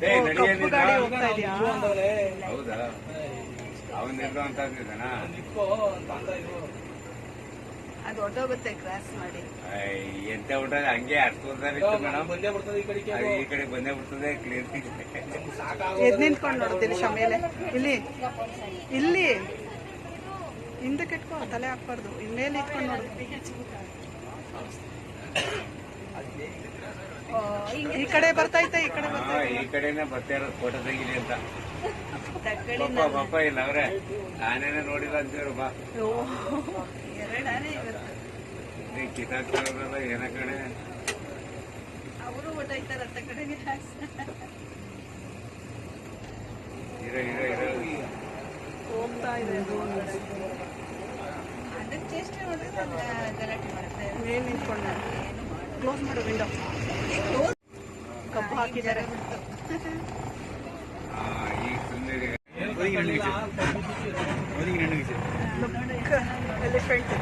ಕಪ್ಪು ಗಾಡಿ ಹೋಗ್ತಾ ಇದೆಯಾ? ಹೌದಾ? ಅವನ್ ನಿಲ್ದಂತ ಅದು ಹೊಟ್ಟೋಗುತ್ತೆ ಕ್ರಾಸ್ ಮಾಡಿ. ಎಂತ ಉಂಟದ ಹಂಗೆ ಅರ್ಸ್ಕೊಳ್ತಾರೆ ಮೇಡಮ್. ಈ ಕಡೆ ಬಂದೇ ಬಿಡ್ತದೆ ಕ್ಲಿಯರ್. ಎದ್ ನಿಂತ್ಕೊಂಡು ನೋಡ್ತೀನಿ ಶಮೇಲೆ. ಇಲ್ಲಿ ಇಲ್ಲಿ ಹಿಂದಕ್ಕೆ ಇಟ್ಕೋ, ತಲೆ ಹಾಕ್ಬಾರ್ದು. ಇನ್ನೇಲೆ ಇಟ್ಕೊಂಡು ನೋಡು. ಈ ಕಡೆ ಬರ್ತೈತೆ, ಈ ಕಡೆ ಈ ಕಡೆನೇ ಬರ್ತಾ ಇರೋದು ಫೋಟೋ ತೆಗಿಲಿ ಅಂತ. ಪಾಪ ಇಲ್ಲ ಅವ್ರೆ, ನಾನೇನ ನೋಡಿಲ್ಲ ಅಂತೀವ್ರು. ಬಾ ಕಿತ್ತಾಕ್ತಾರಲ್ಲ ಏನ ಕಡೆ ಅವರು ಹೊಟ್ಟೈತಾರ ಅಂತ ಕಡೆಗೆ. ಹೋಗ್ತಾ ಇದೆ ಅದಕ್ಕೆ ಚೇಷ್ಟೆ ಮಾಡಿದ್ರೆ ಗಲಾಟೆ ಮಾಡುತ್ತೆ. ಏನು ನಿಂತ್ಕೊಂಡ ಕ್ಲೋಸ್ ಮಾಡು ವಿಂಡೋ. ಕಬ್ಬು ಹಾಕಿದ್ದಾರೆ. ಎಲಿಫೆಂಟ್